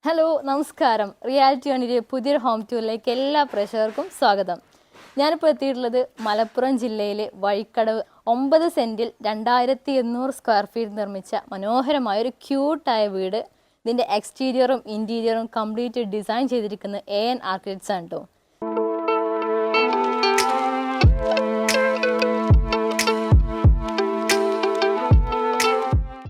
Hello നമസ്കാരം. Reality വണിൻ്റെ പുതിയൊരു home ടൂറിലേക്ക് എല്ലാ പ്രേക്ഷകർക്കും സ്വാഗതം. ഞാനിപ്പോൾ എത്തിയിട്ടുള്ളത് മലപ്പുറം ജില്ലയിലെ വഴിക്കടവ് 9 സെൻറ്റിൽ 2800 സ്ക്വയർ ഫീറ്റ് നിർമ്മിച്ച മനോഹരമായ ഒരു ക്യൂട്ടായ വീട്. ഇതിൻ്റെ എക്സ്റ്റീരിയറും ഇൻറ്റീരിയറും കംപ്ലീറ്റ് ഡിസൈൻ ചെയ്തിരിക്കുന്നത് AN ആർക്കിടെക്ട്സ് ആണ് കേട്ടോ.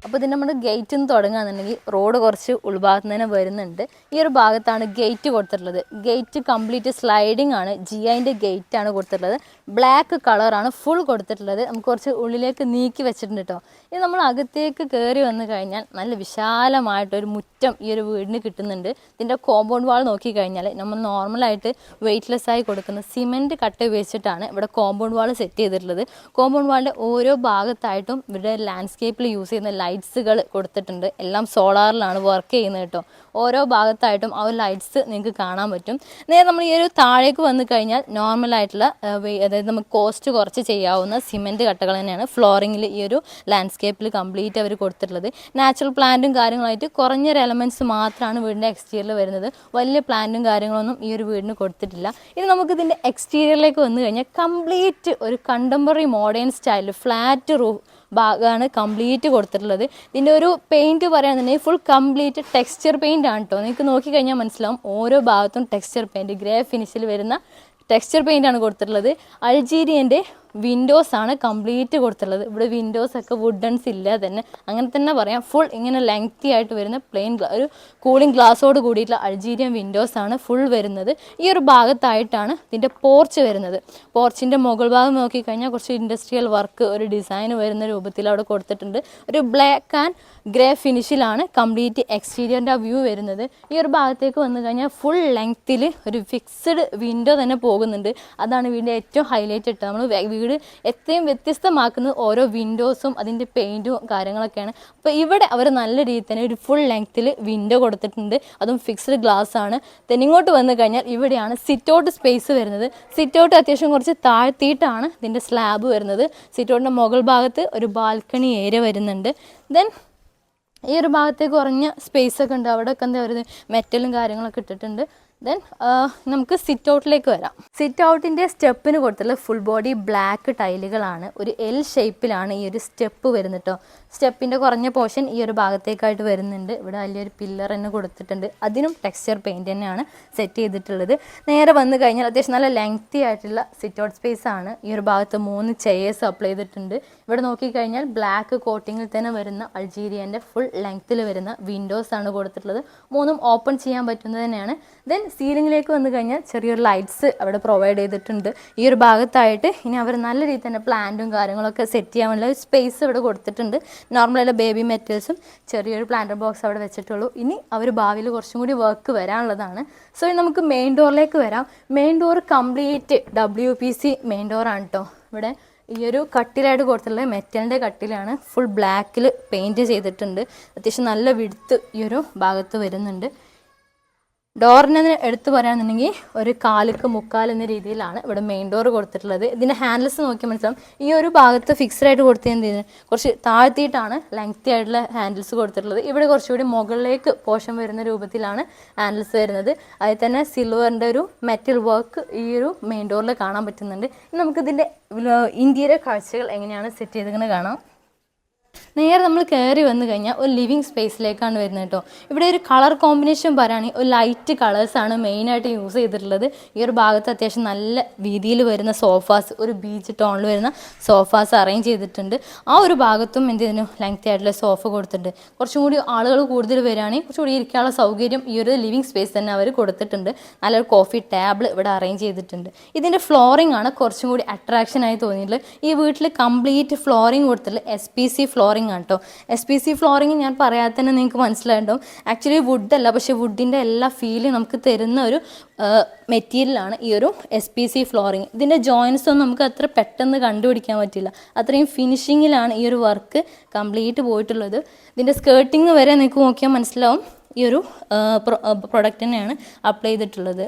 അപ്പോൾ ഇതിൻ്റെ നമ്മുടെ ഗേറ്റിൽ നിന്ന് തുടങ്ങുകയാണെന്നുണ്ടെങ്കിൽ റോഡ് കുറച്ച് ഉൾഭാഗത്ത് തന്നെ വരുന്നുണ്ട്. ഈ ഒരു ഭാഗത്താണ് ഗേറ്റ് കൊടുത്തിട്ടുള്ളത്. ഗേറ്റ് കംപ്ലീറ്റ് സ്ലൈഡിങ് ആണ്. GIൻ്റെ ഗേറ്റ് ആണ് കൊടുത്തിട്ടുള്ളത്. ബ്ലാക്ക് കളറാണ് ഫുൾ കൊടുത്തിട്ടുള്ളത്. നമുക്ക് കുറച്ച് ഉള്ളിലേക്ക് നീക്കി വെച്ചിട്ടുണ്ട് കേട്ടോ. ഇത് നമ്മൾ അകത്തേക്ക് കയറി വന്നു കഴിഞ്ഞാൽ നല്ല വിശാലമായിട്ടൊരു മുറ്റം ഈ ഒരു വീടിന് കിട്ടുന്നുണ്ട്. ഇതിൻ്റെ കോമ്പൗണ്ട് വാൾ നോക്കിക്കഴിഞ്ഞാൽ നമ്മൾ നോർമലായിട്ട് വെയ്റ്റ്ലെസ് ആയി കൊടുക്കുന്ന സിമെൻറ്റ് കട്ട ഉപയോഗിച്ചിട്ടാണ് ഇവിടെ കോമ്പൗണ്ട് വാൾ സെറ്റ് ചെയ്തിട്ടുള്ളത്. കോമ്പൗണ്ട് വാളിൻ്റെ ഓരോ ഭാഗത്തായിട്ടും ഇവിടെ ലാൻഡ്സ്കേപ്പിൽ യൂസ് ചെയ്യുന്ന ലൈറ്റ്സുകൾ കൊടുത്തിട്ടുണ്ട്. എല്ലാം സോളാറിലാണ് വർക്ക് ചെയ്യുന്നത് കേട്ടോ. ഓരോ ഭാഗത്തായിട്ടും ആ ഒരു ലൈറ്റ്സ് നിങ്ങൾക്ക് കാണാൻ പറ്റും. നേരെ നമ്മൾ ഈ ഒരു താഴേക്ക് വന്നു കഴിഞ്ഞാൽ നോർമലായിട്ടുള്ള അതായത് നമുക്ക് കോസ്റ്റ് കുറച്ച് ചെയ്യാവുന്ന സിമെൻറ്റ് കട്ടകൾ തന്നെയാണ് ഫ്ലോറിങ്ങിൽ ഈ ഒരു ലാൻഡ്സ്കേപ്പിൽ കംപ്ലീറ്റ് അവർ കൊടുത്തിട്ടുള്ളത്. നാച്ചുറൽ പ്ലാന്റും കാര്യങ്ങളായിട്ട് കുറഞ്ഞൊരു എലമെൻറ്റ്സ് മാത്രമാണ് വീടിൻ്റെ എക്സ്റ്റീരിയറിൽ വരുന്നത്. വലിയ പ്ലാന്റും കാര്യങ്ങളൊന്നും ഈ ഒരു വീടിന് കൊടുത്തിട്ടില്ല. ഇനി നമുക്ക് ഇതിൻ്റെ എക്സ്റ്റീരിയറിലേക്ക് വന്നു കഴിഞ്ഞാൽ കംപ്ലീറ്റ് ഒരു കണ്ടംപററി മോഡേൺ സ്റ്റൈലിൽ ഫ്ലാറ്റ് റൂഫ് ഭാഗമാണ് കംപ്ലീറ്റ് കൊടുത്തിട്ടുള്ളത്. ഇതിൻ്റെ ഒരു പെയിൻറ്റ് പറയുകയാണെന്നുണ്ടെങ്കിൽ ഫുൾ കംപ്ലീറ്റ് ടെക്സ്ചർ പെയിൻ്റ് ആണ് കേട്ടോ. നിങ്ങൾക്ക് നോക്കിക്കഴിഞ്ഞാൽ മനസ്സിലാവും ഓരോ ഭാഗത്തും ടെക്സ്ചർ പെയിൻറ്റ് ഗ്രേ ഫിനിഷിൽ വരുന്ന ടെക്സ്ചർ പെയിൻ്റ് ആണ് കൊടുത്തിട്ടുള്ളത്. അൾജീരിയൻ്റെ വിൻഡോസ് ആണ് കംപ്ലീറ്റ് കൊടുത്തിട്ടുള്ളത്. ഇവിടെ വിൻഡോസ് ഒക്കെ വുഡൻസ് ഇല്ല തന്നെ, അങ്ങനെ തന്നെ പറയാം. ഫുൾ ഇങ്ങനെ ലെങ്തി ആയിട്ട് വരുന്ന പ്ലെയിൻ ഒരു കൂളിംഗ് ഗ്ലാസോട് കൂടിയിട്ടുള്ള അൾജീരിയൻ വിൻഡോസ് ആണ് ഫുൾ വരുന്നത്. ഈ ഒരു ഭാഗത്തായിട്ടാണ് ഇതിൻ്റെ പോർച്ച് വരുന്നത്. പോർച്ചിൻ്റെ മുകൾ ഭാഗം നോക്കിക്കഴിഞ്ഞാൽ കുറച്ച് ഇൻഡസ്ട്രിയൽ വർക്ക് ഒരു ഡിസൈൻ വരുന്ന രൂപത്തിൽ അവിടെ കൊടുത്തിട്ടുണ്ട്. ഒരു ബ്ലാക്ക് ആൻഡ് ഗ്രേ ഫിനിഷിലാണ് കംപ്ലീറ്റ് എക്സ്റ്റീരിയറിൻ്റെ വ്യൂ വരുന്നത്. ഈ ഒരു ഭാഗത്തേക്ക് വന്നു കഴിഞ്ഞാൽ ഫുൾ ലെങ്ത്തിൽ ഒരു ഫിക്സ്ഡ് വിൻഡോ തന്നെ പോകുന്നുണ്ട്. അതാണ് വീടിൻ്റെ ഏറ്റവും ഹൈലൈറ്റ് ഇട്ടത്. നമ്മൾ വീട് എത്രയും വ്യത്യസ്തമാക്കുന്നത് ഓരോ വിൻഡോസും അതിൻ്റെ പെയിൻറ്റും കാര്യങ്ങളൊക്കെയാണ്. അപ്പോൾ ഇവിടെ അവർ നല്ല രീതിയിൽ തന്നെ ഒരു ഫുൾ ലെങ്ത്തിൽ വിൻഡോ കൊടുത്തിട്ടുണ്ട്. അതും ഫിക്സ്ഡ് ഗ്ലാസ് ആണ്. ഇങ്ങോട്ട് വന്നു കഴിഞ്ഞാൽ ഇവിടെയാണ് സിറ്റ് ഔട്ട് സ്പേസ് വരുന്നത്. സിറ്റ് ഔട്ട് അത്യാവശ്യം കുറച്ച് താഴ്ത്തിയിട്ടാണ് ഇതിൻ്റെ സ്ലാബ് വരുന്നത്. സിറ്റ് ഔട്ടിൻ്റെ മുകൾ ഭാഗത്ത് ഒരു ബാൽക്കണി ഏരിയ വരുന്നുണ്ട്. ദെൻ ഈ ഒരു ഭാഗത്തേക്ക് കുറഞ്ഞ സ്പേസൊക്കെ ഉണ്ട്. അവിടെയൊക്കെ എന്താ പറയുന്നത് മെറ്റലും കാര്യങ്ങളൊക്കെ ഇട്ടിട്ടുണ്ട്. ദെൻ നമുക്ക് സിറ്റ് ഔട്ടിലേക്ക് വരാം. സിറ്റ് ഔട്ടിൻ്റെ സ്റ്റെപ്പിന് കൊടുത്തുള്ള ഫുൾ ബോഡി ബ്ലാക്ക് ടൈലുകളാണ്. ഒരു L ഷേപ്പിലാണ് ഈ ഒരു സ്റ്റെപ്പ് വരുന്നത് കേട്ടോ. സ്റ്റെപ്പിൻ്റെ കുറഞ്ഞ പോർഷൻ ഈ ഒരു ഭാഗത്തേക്കായിട്ട് വരുന്നുണ്ട്. ഇവിടെ വലിയൊരു പില്ലർ തന്നെ കൊടുത്തിട്ടുണ്ട്. അതിനും ടെക്സ്ചർ പെയിൻറ്റ് തന്നെയാണ് സെറ്റ് ചെയ്തിട്ടുള്ളത്. നേരെ വന്നു കഴിഞ്ഞാൽ അത്യാവശ്യം നല്ല ലെങ്തി ആയിട്ടുള്ള സിറ്റ് ഔട്ട് സ്പേസ് ആണ്. ഈ ഒരു ഭാഗത്ത് 3 ചെയേഴ്സ് അപ്ലൈ ചെയ്തിട്ടുണ്ട്. ഇവിടെ നോക്കിക്കഴിഞ്ഞാൽ ബ്ലാക്ക് കോട്ടിങ്ങിൽ തന്നെ വരുന്ന അൾജീരിയൻ്റെ ഫുൾ ലെങ്ത്തിൽ വരുന്ന വിൻഡോസ് ആണ് കൊടുത്തിട്ടുള്ളത്. 3ഉം ഓപ്പൺ ചെയ്യാൻ പറ്റുന്നത് തന്നെയാണ്. ദെൻ സീലിങ്ങിലേക്ക് വന്നു കഴിഞ്ഞാൽ ചെറിയൊരു ലൈറ്റ്സ് അവിടെ പ്രൊവൈഡ് ചെയ്തിട്ടുണ്ട്. ഈ ഒരു ഭാഗത്തായിട്ട് ഇനി അവർ നല്ല രീതിയിൽ തന്നെ പ്ലാന്റും കാര്യങ്ങളൊക്കെ സെറ്റ് ചെയ്യാൻ വേണ്ടി സ്പേസ് ഇവിടെ കൊടുത്തിട്ടുണ്ട്. നോർമലായിട്ടുള്ള ബേബി മെറ്റൽസും ചെറിയൊരു പ്ലാന്റർ ബോക്സ് അവിടെ വെച്ചിട്ടുള്ളൂ. ഇനി അവർ ഭാവിയിൽ കുറച്ചും കൂടി വർക്ക് വരാനുള്ളതാണ്. സോ നമുക്ക് മെയിൻ ഡോറിലേക്ക് വരാം. Main door complete WPC main ഡോറാണ് കേട്ടോ. ഇവിടെ ഈ ഒരു കട്ടിലായിട്ട് കൊടുത്തിട്ടുള്ളത് മെറ്റലിൻ്റെ കട്ടിലാണ്. ഫുൾ ബ്ലാക്കിൽ പെയിൻറ്റ് ചെയ്തിട്ടുണ്ട്. അത്യാവശ്യം നല്ല വിഡ്ത്ത് ഈ ഒരു ഭാഗത്ത് വരുന്നുണ്ട്. ഡോറിനെ എടുത്ത് പറയുകയാണെന്നുണ്ടെങ്കിൽ ഒരു 4x3 എന്ന രീതിയിലാണ് ഇവിടെ മെയിൻ ഡോർ കൊടുത്തിട്ടുള്ളത്. ഇതിൻ്റെ ഹാൻഡിൽസ് നോക്കി മനസ്സിലാവും. ഈ ഒരു ഭാഗത്ത് ഫിക്സ്ഡ് ആയിട്ട് കൊടുത്തത് കുറച്ച് താഴ്ത്തിയിട്ടാണ് ലെങ്തി ആയിട്ടുള്ള ഹാൻഡിൽസ് കൊടുത്തിട്ടുള്ളത്. ഇവിടെ കുറച്ചുകൂടി മുകളിലേക്ക് പോഷൻ വരുന്ന രൂപത്തിലാണ് ഹാൻഡിൽസ് വരുന്നത്. അതിൽ തന്നെ സിൽവറിൻ്റെ ഒരു മെറ്റൽ വർക്ക് ഈ ഒരു മെയിൻ ഡോറിൽ കാണാൻ പറ്റുന്നുണ്ട്. നമുക്കിതിൻ്റെ ഇന്റീരിയർ കാഴ്ചകൾ എങ്ങനെയാണ് സെറ്റ് ചെയ്തിരിക്കുന്നത് കാണാം. നേരെ നമ്മൾ കയറി വന്നു കഴിഞ്ഞാൽ ഒരു ലിവിങ് സ്പേസിലേക്കാണ് വരുന്നത് കേട്ടോ. ഇവിടെ ഒരു കളർ കോമ്പിനേഷൻ പറയുകയാണെങ്കിൽ ഒരു ലൈറ്റ് കളേഴ്സാണ് മെയിനായിട്ട് യൂസ് ചെയ്തിട്ടുള്ളത്. ഈ ഒരു ഭാഗത്ത് അത്യാവശ്യം നല്ല വീതിയിൽ വരുന്ന സോഫാസ്, ഒരു ബീച്ച് ടോണിൽ വരുന്ന സോഫാസ് അറേഞ്ച് ചെയ്തിട്ടുണ്ട്. ആ ഒരു ഭാഗത്തും എന്തിനു ലെങ്തി ആയിട്ടുള്ള സോഫ കൊടുത്തിട്ടുണ്ട്. കുറച്ചും കൂടി ആളുകൾ കൂടുതൽ വരികയാണെങ്കിൽ കുറച്ചുകൂടി ഇരിക്കാനുള്ള സൗകര്യം ഈ ഒരു ലിവിങ് സ്പേസ് തന്നെ അവർ കൊടുത്തിട്ടുണ്ട്. നല്ലൊരു കോഫി ടേബിൾ ഇവിടെ അറേഞ്ച് ചെയ്തിട്ടുണ്ട്. ഇതിൻ്റെ ഫ്ലോറിംഗ് ആണ് കുറച്ചും കൂടി അട്രാക്ഷനായി തോന്നിയിട്ടുള്ളത്. ഈ വീട്ടിൽ കംപ്ലീറ്റ് ഫ്ലോറിംഗ് കൊടുത്തിട്ടുള്ളത് SPC ഫ്ലോറിംഗ് ആണ് കേട്ടോ. SPC ഫ്ലോറിംഗ് ഞാൻ പറയാതെ തന്നെ നിങ്ങൾക്ക് മനസ്സിലായിട്ടുണ്ടാവും. ആക്ച്വലി വുഡല്ല, പക്ഷേ വുഡിൻ്റെ എല്ലാ ഫീലും നമുക്ക് തരുന്ന ഒരു മെറ്റീരിയലാണ് ഈ ഒരു SPC ഫ്ലോറിംഗ്. ഇതിൻ്റെ ജോയിൻസ് ഒന്നും നമുക്ക് അത്ര പെട്ടെന്ന് കണ്ടുപിടിക്കാൻ പറ്റില്ല. അത്രയും ഫിനിഷിങ്ങിലാണ് ഈ ഒരു വർക്ക് കംപ്ലീറ്റ് പോയിട്ടുള്ളത്. ഇതിൻ്റെ സ്കേർട്ടിങ് വരെ നിങ്ങൾക്ക് നോക്കിയാൽ മനസ്സിലാവും ഈ ഒരു പ്രൊഡക്റ്റ് തന്നെയാണ് അപ്ലൈ ചെയ്തിട്ടുള്ളത്.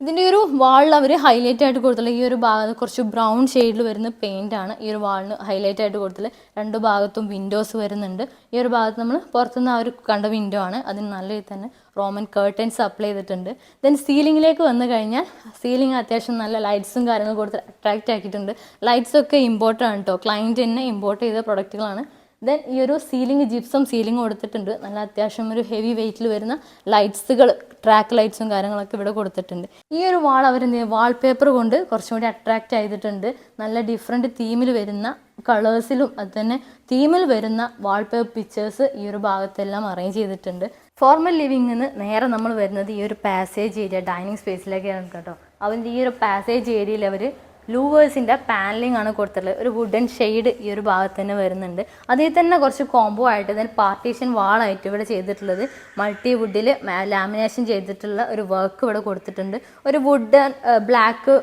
ഇതിൻ്റെ ഒരു വാളിൽ അവർ ഹൈലൈറ്റ് ആയിട്ട് കൊടുത്തുള്ള ഈ ഒരു ഭാഗത്ത് കുറച്ച് ബ്രൗൺ ഷെയ്ഡിൽ വരുന്ന പെയിൻ്റ് ആണ് ഈ ഒരു വാളിന് ഹൈലൈറ്റ് ആയിട്ട് കൊടുത്തുള്ള. രണ്ട് ഭാഗത്തും വിൻഡോസ് വരുന്നുണ്ട്. ഈ ഒരു ഭാഗത്ത് നമ്മൾ പുറത്തുനിന്ന് ആ ഒരു കണ്ട വിൻഡോ ആണ്. അതിന് നല്ല രീതിയിൽ തന്നെ റോമൻ കേർട്ടൻസ് അപ്ലൈ ചെയ്തിട്ടുണ്ട്. ദെൻ സീലിംഗിലേക്ക് വന്നു കഴിഞ്ഞാൽ സീലിംഗ് അത്യാവശ്യം നല്ല ലൈറ്റ്സും കാര്യങ്ങളും കൊടുത്ത് അട്രാക്റ്റ് ആക്കിയിട്ടുണ്ട്. ലൈറ്റ്സൊക്കെ ഇമ്പോർട്ടൻ്റ് ആണ് കേട്ടോ, ക്ലയൻറ്റ് തന്നെ ഇമ്പോർട്ട് ചെയ്ത പ്രൊഡക്റ്റുകളാണ്. ദെൻ ഈ ഒരു സീലിംഗ് ജിപ്സം സീലിംഗ് കൊടുത്തിട്ടുണ്ട്. നല്ല അത്യാവശ്യം ഒരു ഹെവി വെയിറ്റിൽ വരുന്ന ലൈറ്റ്സുകൾ, ട്രാക്ക് ലൈറ്റ്സും കാര്യങ്ങളൊക്കെ ഇവിടെ കൊടുത്തിട്ടുണ്ട്. ഈ ഒരു വാൾ അവരെന്ത് ചെയ്യുക, വാൾപേപ്പർ കൊണ്ട് കുറച്ചും കൂടി അട്രാക്റ്റ് ചെയ്തിട്ടുണ്ട്. നല്ല ഡിഫറെൻറ്റ് തീമിൽ വരുന്ന കളേഴ്സിലും അത് തന്നെ തീമിൽ വരുന്ന വാൾപേപ്പർ പിക്ചേഴ്സ് ഈ ഒരു ഭാഗത്തെല്ലാം അറേഞ്ച് ചെയ്തിട്ടുണ്ട്. ഫോർമൽ ലിവിംഗിൽ നിന്ന് നേരെ നമ്മൾ വരുന്നത് ഈ ഒരു പാസേജ് ഏരിയ, ഡൈനിങ് സ്പേസിലേക്കാണ് കേട്ടോ. അവൻ്റെ ഈ ഒരു പാസേജ് ഏരിയയിൽ അവർ ലൂവേഴ്സിൻ്റെ പാനലിംഗ് ആണ് കൊടുത്തിട്ടുള്ളത്. ഒരു വുഡൻ ഷെയ്ഡ് ഈ ഒരു ഭാഗത്ത് തന്നെ വരുന്നുണ്ട്. അതിൽ തന്നെ കുറച്ച് കോംബോ ആയിട്ട് ഇതിന് പാർട്ടീഷൻ വാളായിട്ട് ഇവിടെ ചെയ്തിട്ടുള്ളത് മൾട്ടി വുഡിൽ ലാമിനേഷൻ ചെയ്തിട്ടുള്ള ഒരു വർക്ക് ഇവിടെ കൊടുത്തിട്ടുണ്ട്. ഒരു വുഡ് ബ്ലാക്ക്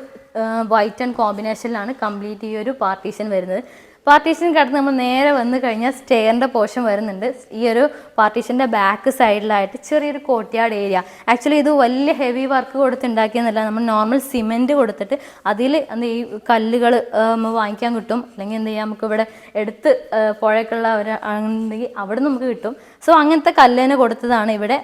വൈറ്റ് ആൻഡ് കോമ്പിനേഷനിലാണ് കംപ്ലീറ്റ് ഈ ഒരു പാർട്ടീഷൻ വരുന്നത്. പാർട്ടീഷൻ കടന്ന് നമ്മൾ നേരെ വന്നു കഴിഞ്ഞാൽ സ്റ്റെയറിൻ്റെ പോർഷൻ വരുന്നുണ്ട്. ഈ ഒരു പാർട്ടീഷൻ്റെ ബാക്ക് സൈഡിലായിട്ട് ചെറിയൊരു കോർട്ട്യാർഡ് ഏരിയ. ആക്ച്വലി ഇത് വലിയ ഹെവി വർക്ക് കൊടുത്തുണ്ടാക്കിയെന്നല്ല, നമ്മൾ നോർമൽ സിമെൻറ്റ് കൊടുത്തിട്ട് അതിൽ എന്ത് ഈ കല്ലുകൾ വാങ്ങിക്കാൻ കിട്ടും. അല്ലെങ്കിൽ എന്ത് ചെയ്യാം, നമുക്കിവിടെ എടുത്ത് പുഴയൊക്കെയുള്ള അവരുണ്ടെങ്കിൽ അവിടെ നമുക്ക് കിട്ടും. സോ അങ്ങനത്തെ കല്ലിന് കൊടുത്തതാണ് ഇവിടെ.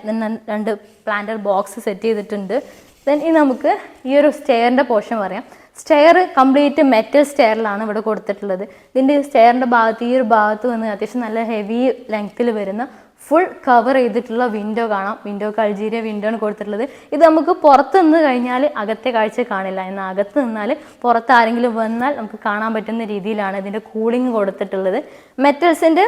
രണ്ട് പ്ലാന്റർ ബോക്സ് സെറ്റ് ചെയ്തിട്ടുണ്ട്. ദെൻ ഇനി നമുക്ക് ഈ ഒരു സ്റ്റെയറിൻ്റെ പോർഷൻ പറയാം. സ്റ്റെയർ കംപ്ലീറ്റ് മെറ്റൽ സ്റ്റെയറിലാണ് ഇവിടെ കൊടുത്തിട്ടുള്ളത്. ഇതിൻ്റെ സ്റ്റെയറിൻ്റെ ഭാഗത്ത് ഈ ഒരു ഭാഗത്ത് വന്ന് അത്യാവശ്യം നല്ല ഹെവി ലെങ്ത്തിൽ വരുന്ന ഫുൾ കവർ ചെയ്തിട്ടുള്ള വിൻഡോ കാണാം. വിൻഡോക്ക് അൾജീരിയ വിൻഡോ ആണ് കൊടുത്തിട്ടുള്ളത്. ഇത് നമുക്ക് പുറത്ത് നിന്ന് കഴിഞ്ഞാൽ അകത്തെ കാഴ്ച കാണില്ല, എന്നാൽ അകത്ത് നിന്നാൽ പുറത്ത് ആരെങ്കിലും വന്നാൽ നമുക്ക് കാണാൻ പറ്റുന്ന രീതിയിലാണ് ഇതിൻ്റെ കൂളിംഗ് കൊടുത്തിട്ടുള്ളത്. മെറ്റൽസിൻ്റെ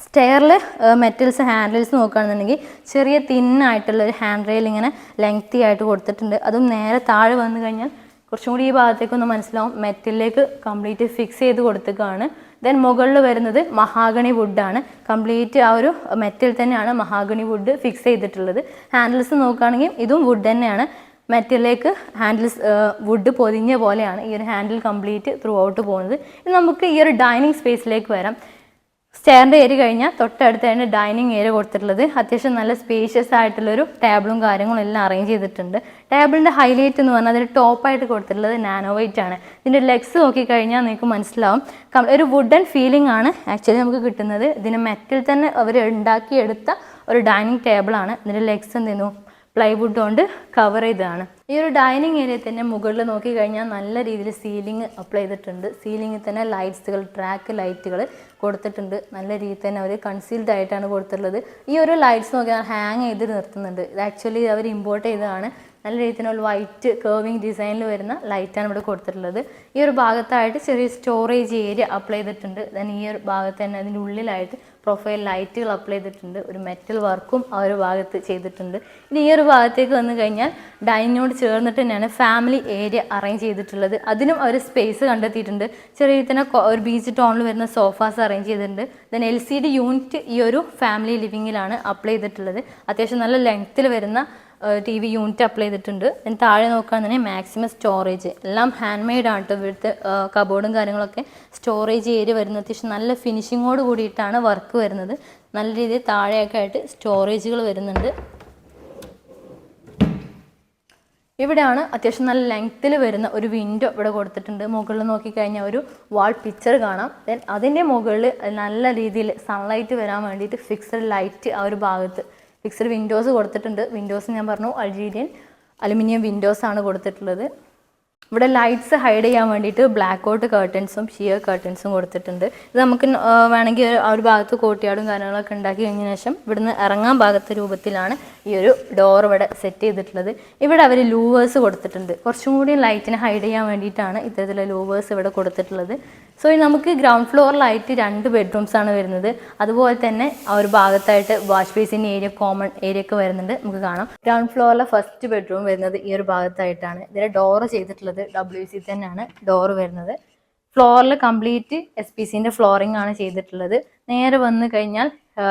സ്റ്റെയറിൽ മെറ്റൽസ് ഹാൻഡിൽസ് നോക്കുകയാണെന്നുണ്ടെങ്കിൽ ചെറിയ തിന്നായിട്ടുള്ള ഒരു ഹാൻഡ് റെയിൽ ഇങ്ങനെ ലെങ്തി ആയിട്ട് കൊടുത്തിട്ടുണ്ട്. അതും നേരെ താഴെ വന്നു കഴിഞ്ഞാൽ കുറച്ചും കൂടി ഈ ഭാഗത്തേക്കൊന്ന് മനസ്സിലാവും, മെറ്റലിലേക്ക് കംപ്ലീറ്റ് ഫിക്സ് ചെയ്ത് കൊടുത്തേക്കാണ്. ദെൻ മുകളിൽ വരുന്നത് മഹാഗണി വുഡാണ്. കംപ്ലീറ്റ് ആ ഒരു മെറ്റൽ തന്നെയാണ് മഹാഗണി വുഡ് ഫിക്സ് ചെയ്തിട്ടുള്ളത്. ഹാൻഡിൽസ് നോക്കുകയാണെങ്കിൽ ഇതും വുഡ് തന്നെയാണ്. മെറ്റലിലേക്ക് ഹാൻഡിൽസ് വുഡ് പൊതിഞ്ഞ പോലെയാണ് ഈ ഒരു ഹാൻഡിൽ കംപ്ലീറ്റ് ത്രൂ ഔട്ട് പോകുന്നത്. ഇത് നമുക്ക് ഈ ഒരു ഡൈനിങ് സ്പേസിലേക്ക് വരാം. സ്റ്റെയറിൻ്റെ ഏരിയ കഴിഞ്ഞാൽ തൊട്ടടുത്ത് തന്നെ ഡൈനിങ് ഏരിയ കൊടുത്തിട്ടുള്ളത്. അത്യാവശ്യം നല്ല സ്പേഷ്യസ് ആയിട്ടുള്ളൊരു ടേബിളും കാര്യങ്ങളും എല്ലാം അറേഞ്ച് ചെയ്തിട്ടുണ്ട്. ടേബിളിൻ്റെ ഹൈലൈറ്റ് എന്ന് പറഞ്ഞാൽ അതിൽ ടോപ്പായിട്ട് കൊടുത്തിട്ടുള്ളത് നാനോ വൈറ്റ് ആണ്. ഇതിൻ്റെ ലെഗ്സ് നോക്കിക്കഴിഞ്ഞാൽ നിങ്ങൾക്ക് മനസ്സിലാവും, ഒരു വുഡൻ ഫീലിംഗ് ആണ് ആക്ച്വലി നമുക്ക് കിട്ടുന്നത്. ഇതിന് മെറ്റിൽ തന്നെ അവർ ഉണ്ടാക്കിയെടുത്ത ഒരു ഡൈനിങ് ടേബിളാണ്. ഇതിൻ്റെ ലെഗ്സ് എന്ത് ചെയ്യുന്നു, പ്ലൈവുഡ് കൊണ്ട് കവർ ചെയ്തതാണ്. ഈ ഒരു ഡൈനിങ് ഏരിയയിൽ തന്നെ മുകളിൽ നോക്കിക്കഴിഞ്ഞാൽ നല്ല രീതിയിൽ സീലിംഗ് അപ്ലൈ ചെയ്തിട്ടുണ്ട്. സീലിംഗിൽ തന്നെ ലൈറ്റ്സുകൾ, ട്രാക്ക് ലൈറ്റുകൾ കൊടുത്തിട്ടുണ്ട്. നല്ല രീതിയിൽ തന്നെ അവർ കൺസീൽഡ് ആയിട്ടാണ് കൊടുത്തിട്ടുള്ളത്. ഈ ഒരു ലൈറ്റ്സ് നോക്കിയാൽ ഹാങ് ചെയ്ത് നിർത്തുന്നുണ്ട്. ഇത് ആക്ച്വലി അവർ ഇമ്പോർട്ട് ചെയ്തതാണ്. നല്ല രീതിയിൽ ഒരു വൈറ്റ് കേർവിങ് ഡിസൈനിൽ വരുന്ന ലൈറ്റാണ് ഇവിടെ കൊടുത്തിട്ടുള്ളത്. ഈ ഒരു ഭാഗത്തായിട്ട് ചെറിയ സ്റ്റോറേജ് ഏരിയ അപ്ലൈ ചെയ്തിട്ടുണ്ട്. ദെൻ ഈ ഒരു ഭാഗത്ത് തന്നെ അതിൻ്റെ ഉള്ളിലായിട്ട് പ്രൊഫൈൽ ലൈറ്റുകൾ അപ്ലൈ ചെയ്തിട്ടുണ്ട്. ഒരു മെറ്റൽ വർക്കും ആ ഒരു ഭാഗത്ത് ചെയ്തിട്ടുണ്ട്. ഇനി ഈ ഒരു ഭാഗത്തേക്ക് വന്നു കഴിഞ്ഞാൽ ഡൈനിനോട് ചേർന്നിട്ട് തന്നെയാണ് ഫാമിലി ഏരിയ അറേഞ്ച് ചെയ്തിട്ടുള്ളത്. അതിനും അവർ സ്പേസ് കണ്ടെത്തിയിട്ടുണ്ട്. ചെറിയ തന്നെ ഒരു ബീച്ച് ടോണിൽ വരുന്ന സോഫാസ് അറേഞ്ച് ചെയ്തിട്ടുണ്ട്. ദെൻ LCD യൂണിറ്റ് ഈ ഒരു ഫാമിലി ലിവിങ്ങിലാണ് അപ്ലൈ ചെയ്തിട്ടുള്ളത്. അത്യാവശ്യം നല്ല ലെങ്ത്തിൽ വരുന്ന TV യൂണിറ്റ് അപ്ലൈ ചെയ്തിട്ടുണ്ട്. ദെൻ താഴെ നോക്കുകയാണെന്നുണ്ടെങ്കിൽ മാക്സിമം സ്റ്റോറേജ് എല്ലാം ഹാൻഡ് മെയ്ഡ് ആണ് കേട്ടോ. ഇവിടുത്തെ കബോർഡും കാര്യങ്ങളൊക്കെ സ്റ്റോറേജ് ഏരിയ വരുന്നത് അത്യാവശ്യം നല്ല ഫിനിഷിങ്ങോട് കൂടിയിട്ടാണ് വർക്ക് വരുന്നത്. നല്ല രീതിയിൽ താഴെയൊക്കെ ആയിട്ട് സ്റ്റോറേജുകൾ വരുന്നുണ്ട്. ഇവിടെയാണ് അത്യാവശ്യം നല്ല ലെങ്ത്തിൽ വരുന്ന ഒരു വിൻഡോ ഇവിടെ കൊടുത്തിട്ടുണ്ട്. മുകളിൽ നോക്കിക്കഴിഞ്ഞാൽ ഒരു വാൾ പിക്ചർ കാണാം. ദെൻ അതിൻ്റെ മുകളിൽ നല്ല രീതിയിൽ സൺലൈറ്റ് വരാൻ വേണ്ടിയിട്ട് ഫിക്സഡ് ലൈറ്റ് ആ ഒരു ഭാഗത്ത് ഫിക്സഡ് വിൻഡോസ് കൊടുത്തിട്ടുണ്ട്. വിൻഡോസ് ഞാൻ പറഞ്ഞു അൾജീരിയൻ അലുമിനിയം വിൻഡോസാണ് കൊടുത്തിട്ടുള്ളത്. ഇവിടെ ലൈറ്റ്സ് ഹൈഡ് ചെയ്യാൻ വേണ്ടിയിട്ട് ബ്ലാക്ക് ഔട്ട് കർട്ടൻസും ഷിയർ കർട്ടൻസും കൊടുത്തിട്ടുണ്ട്. ഇത് നമുക്ക് വേണമെങ്കിൽ ആ ഒരു ഭാഗത്ത് കോട്ടിയാടും കാര്യങ്ങളൊക്കെ ഉണ്ടാക്കി കഴിഞ്ഞ ശേഷം ഇവിടുന്ന് ഇറങ്ങാൻ ഭാഗത്തെ രൂപത്തിലാണ് ഈ ഒരു ഡോർ ഇവിടെ സെറ്റ് ചെയ്തിട്ടുള്ളത്. ഇവിടെ അവർ ലൂവേഴ്സ് കൊടുത്തിട്ടുണ്ട്. കുറച്ചും കൂടി ലൈറ്റിനെ ഹൈഡ് ചെയ്യാൻ വേണ്ടിയിട്ടാണ് ഇത്തരത്തിലുള്ള ലൂവേഴ്സ് ഇവിടെ കൊടുത്തിട്ടുള്ളത്. സോ നമുക്ക് ഗ്രൗണ്ട് ഫ്ലോറിലായിട്ട് 2 ബെഡ്റൂംസ് ആണ് വരുന്നത്. അതുപോലെ തന്നെ ആ ഒരു ഭാഗത്തായിട്ട് വാഷ് ബേസിൻ്റെ ഏരിയ, കോമൺ ഏരിയ ഒക്കെ വരുന്നുണ്ട്. നമുക്ക് കാണാം ഗ്രൗണ്ട് ഫ്ലോറിലെ ഫസ്റ്റ് ബെഡ്റൂം വരുന്നത് ഈ ഒരു ഭാഗത്തായിട്ടാണ്. ഇതിലെ ഡോറ് ചെയ്തിട്ടുള്ളത് WC തന്നെയാണ് ഡോറ് വരുന്നത്. ഫ്ലോറിൽ കംപ്ലീറ്റ് SPCൻ്റെ ഫ്ലോറിംഗ് ആണ് ചെയ്തിട്ടുള്ളത്. നേരെ വന്നു കഴിഞ്ഞാൽ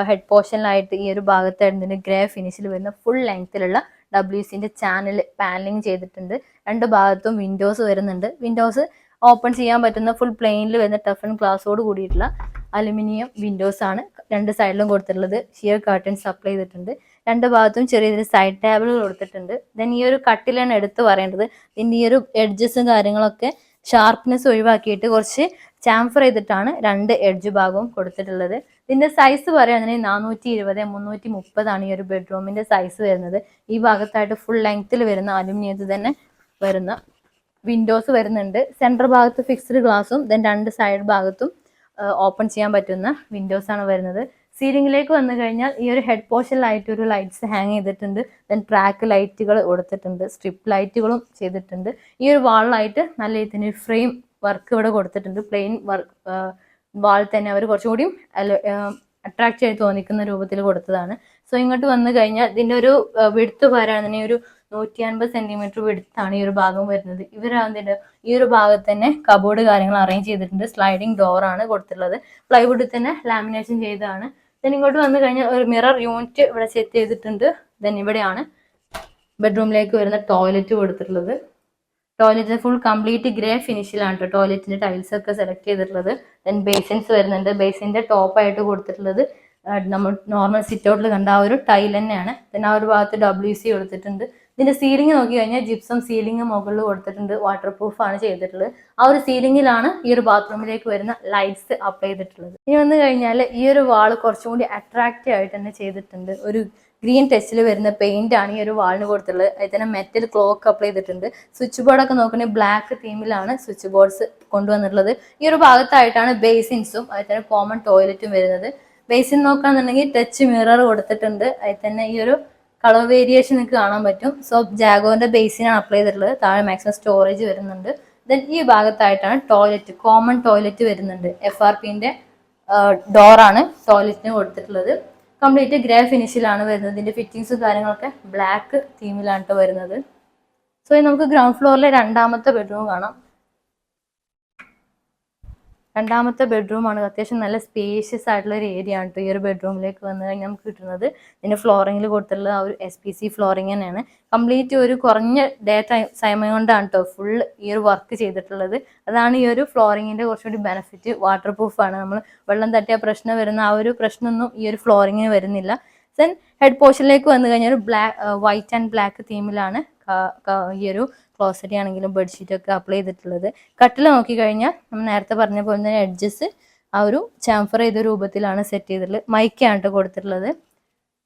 ഹെഡ് പോർഷനിലായിട്ട് ഈ ഒരു ഭാഗത്തായിട്ട് ഗ്രേ ഫിനിഷിൽ വരുന്ന ഫുൾ ലെങ്ത്തിലുള്ള WCൻ്റെ ചാനൽ പാനലിംഗ് ചെയ്തിട്ടുണ്ട്. 2 ഭാഗത്തും വിൻഡോസ് വരുന്നുണ്ട്. വിൻഡോസ് ഓപ്പൺ ചെയ്യാൻ പറ്റുന്ന ഫുൾ പ്ലെയിനിൽ വരുന്ന ടഫ് ആൻഡ് ഗ്ലാസോട് കൂടിയിട്ടുള്ള അലുമിനിയം വിൻഡോസ് ആണ് രണ്ട് സൈഡിലും കൊടുത്തിട്ടുള്ളത്. ഷിയർ കർട്ടൻസ് അപ്ലൈ ചെയ്തിട്ടുണ്ട്. രണ്ട് ഭാഗത്തും ചെറിയൊരു സൈഡ് ടേബിളുകൾ കൊടുത്തിട്ടുണ്ട്. ദെൻ ഈ ഒരു കട്ടിലാണ് എടുത്ത് പറയേണ്ടത്. ഇതിൻ്റെ ഈ ഒരു എഡ്ജസും കാര്യങ്ങളൊക്കെ ഷാർപ്നെസ് ഒഴിവാക്കിയിട്ട് കുറച്ച് ചാംഫർ ചെയ്തിട്ടാണ് രണ്ട് എഡ്ജ് ഭാഗവും കൊടുത്തിട്ടുള്ളത്. ഇതിന്റെ സൈസ് പറയുകയാണെങ്കിൽ 420x330 ഈ ഒരു ബെഡ്റൂമിന്റെ സൈസ് വരുന്നത്. ഈ ഭാഗത്തായിട്ട് ഫുൾ ലെങ്ത്തിൽ വരുന്ന അലുമിനിയത്തിൽ തന്നെ വരുന്ന വിൻഡോസ് വരുന്നുണ്ട്. സെൻട്രൽ ഭാഗത്ത് ഫിക്സ്ഡ് ഗ്ലാസും ദെൻ രണ്ട് സൈഡ് ഭാഗത്തും ഓപ്പൺ ചെയ്യാൻ പറ്റുന്ന വിൻഡോസ് ആണ് വരുന്നത്. സീലിംഗിലേക്ക് വന്നു കഴിഞ്ഞാൽ ഈ ഒരു ഹെഡ് പോർഷനിലായിട്ട് ഒരു ലൈറ്റ്സ് ഹാങ് ചെയ്തിട്ടുണ്ട്. ദെൻ ട്രാക്ക് ലൈറ്റുകൾ കൊടുത്തിട്ടുണ്ട്. സ്ട്രിപ്പ് ലൈറ്റുകളും ചെയ്തിട്ടുണ്ട്. ഈ ഒരു വാളിലായിട്ട് നല്ല ഇതിന് ഫ്രെയിം വർക്ക് ഇവിടെ കൊടുത്തിട്ടുണ്ട്. പ്ലെയിൻ വർക്ക് വാൾ തന്നെ അവർ കുറച്ചുകൂടി അട്രാക്ട് ചെയ്ത് തോന്നിക്കുന്ന രൂപത്തിൽ കൊടുത്തതാണ്. സോ ഇങ്ങോട്ട് വന്നു കഴിഞ്ഞാൽ ഇതിൻ്റെ ഒരു വിടുത്ത് പറയുകയാണെന്നുണ്ടെങ്കിൽ ഒരു 150 സെന്റിമീറ്റർ വിടുത്താണ് ഈ ഒരു ഭാഗം വരുന്നത്. ഇവരാകുന്നതിൻ്റെ ഈ ഒരു ഭാഗത്ത് തന്നെ കബോർഡ് കാര്യങ്ങൾ അറേഞ്ച് ചെയ്തിട്ടുണ്ട്. സ്ലൈഡിങ് ഡോറാണ് കൊടുത്തിട്ടുള്ളത്. പ്ലൈവുഡിൽ തന്നെ ലാമിനേഷൻ ചെയ്തതാണ്. ദെൻ ഇങ്ങോട്ട് വന്നു കഴിഞ്ഞാൽ ഒരു മിറർ യൂണിറ്റ് ഇവിടെ സെറ്റ് ചെയ്തിട്ടുണ്ട്. ദെൻ ഇവിടെയാണ് ബെഡ്റൂമിലേക്ക് വരുന്ന ടോയ്ലറ്റ് കൊടുത്തിട്ടുള്ളത്. ടോയ്ലറ്റ് ഫുൾ കംപ്ലീറ്റ് ഗ്രേ ഫിനിഷിലാണ് കേട്ടോ ടോയ്ലറ്റിന്റെ ടൈൽസ് ഒക്കെ സെലക്ട് ചെയ്തിട്ടുള്ളത്. ദെൻ ബേസിൻസ് വരുന്നുണ്ട്. ബേസിന്റെ ടോപ്പായിട്ട് കൊടുത്തിട്ടുള്ളത് നമ്മൾ നോർമൽ സിറ്റ് ഔട്ടിൽ കണ്ട ആ ഒരു ടൈൽ തന്നെയാണ്. ദെൻ ആ ഒരു ഭാഗത്ത് WC കൊടുത്തിട്ടുണ്ട്. ഇതിന്റെ സീലിംഗ് നോക്കി കഴിഞ്ഞാൽ ജിപ്സം സീലിംഗ് മുകളിൽ കൊടുത്തിട്ടുണ്ട്. വാട്ടർ പ്രൂഫ് ആണ് ചെയ്തിട്ടുള്ളത്. ആ ഒരു സീലിംഗിലാണ് ഈ ഒരു ബാത്റൂമിലേക്ക് വരുന്ന ലൈറ്റ്സ് അപ്ലൈ ചെയ്തിട്ടുള്ളത്. ഇനി വന്നു കഴിഞ്ഞാൽ ഈ ഒരു വാള് കുറച്ചും കൂടി അട്രാക്റ്റീവ് ആയിട്ട് തന്നെ ചെയ്തിട്ടുണ്ട്. ഒരു ഗ്രീൻ ടച്ചിൽ വരുന്ന പെയിന്റ് ആണ് ഈ ഒരു വാളിന് കൊടുത്തിട്ടുള്ളത്. അതിൽ തന്നെ മെറ്റൽ ക്ലോക്ക് അപ്ലൈ ചെയ്തിട്ടുണ്ട്. സ്വിച്ച് ബോർഡൊക്കെ നോക്കുകയാണെങ്കിൽ ബ്ലാക്ക് തീമിലാണ് സ്വിച്ച് ബോർഡ്സ് കൊണ്ടുവന്നിട്ടുള്ളത്. ഈ ഒരു ഭാഗത്തായിട്ടാണ് ബേസിൻസും അതിൽ തന്നെ കോമൺ ടോയ്ലറ്റും വരുന്നത്. ബേസിൻ നോക്കുകയാണെന്നുണ്ടെങ്കിൽ ടച്ച് മിറർ കൊടുത്തിട്ടുണ്ട്. അതിൽ തന്നെ ഈ ഒരു കളർ വേരിയേഷൻ നിങ്ങൾക്ക് കാണാൻ പറ്റും. സോ ജാഗോന്റെ ബേസിനാണ് അപ്ലൈ ചെയ്തിട്ടുള്ളത്. താഴെ മാക്സിമം സ്റ്റോറേജ് വരുന്നുണ്ട്. ദെൻ ഈ ഭാഗത്തായിട്ടാണ് ടോയ്ലറ്റ് കോമൺ ടോയ്ലറ്റ് വരുന്നുണ്ട്. FRPന്റെ ഡോറാണ് ടോയ്ലറ്റിന് കൊടുത്തിട്ടുള്ളത്. കംപ്ലീറ്റ് ഗ്രേ ഫിനിഷിലാണ് വരുന്നത്. ഇതിന്റെ ഫിറ്റിങ്സും കാര്യങ്ങളൊക്കെ ബ്ലാക്ക് തീമിലാണ് വരുന്നത്. സോ നമുക്ക് ഗ്രൗണ്ട് ഫ്ലോറിലെ രണ്ടാമത്തെ ബെഡ്റൂം കാണാം. രണ്ടാമത്തെ ബെഡ്റൂമാണ്. അത്യാവശ്യം നല്ല സ്പേഷ്യസ് ആയിട്ടുള്ള ഒരു ഏരിയ ആണ് ഈ ഒരു ബെഡ്റൂമിലേക്ക് വന്നു കഴിഞ്ഞാൽ നമുക്ക് കിട്ടുന്നത്. ഇതിന്റെ ഫ്ലോറിങ്ങിൽ കൊടുത്തിട്ടുള്ള ആ ഒരു SPC ഫ്ലോറിങ് തന്നെയാണ്. കംപ്ലീറ്റ് ഒരു കുറഞ്ഞ ഡേ സമയം കൊണ്ടാണ് കേട്ടോ ഫുൾ ഈ ഒരു വർക്ക് ചെയ്തിട്ടുള്ളത്. അതാണ് ഈ ഒരു ഫ്ലോറിങ്ങിന്റെ കുറച്ചുകൂടി ബെനിഫിറ്റ്. വാട്ടർ പ്രൂഫ് ആണ്. നമ്മൾ വെള്ളം തട്ടിയ പ്രശ്നം വരുന്ന ആ ഒരു പ്രശ്നമൊന്നും ഈ ഒരു ഫ്ലോറിങ്ങിന് വരുന്നില്ല. ദെൻ ഹെഡ് പോർഷനിലേക്ക് വന്നു കഴിഞ്ഞാൽ ഒരു വൈറ്റ് ആൻഡ് ബ്ലാക്ക് തീമിലാണ് ഈ ഒരു ക്ലോസറ്റി ആണെങ്കിലും ബെഡ്ഷീറ്റ് ഒക്കെ അപ്ലൈ ചെയ്തിട്ടുള്ളത്. കട്ടിൽ നോക്കിക്കഴിഞ്ഞാൽ നമ്മൾ നേരത്തെ പറഞ്ഞ പോലെ തന്നെ എഡ്ജസ് ആ ഒരു ചാംഫർ ചെയ്ത രൂപത്തിലാണ് സെറ്റ് ചെയ്തിട്ടുള്ളത്. മൈക്കാണ് കൊടുത്തിട്ടുള്ളത്.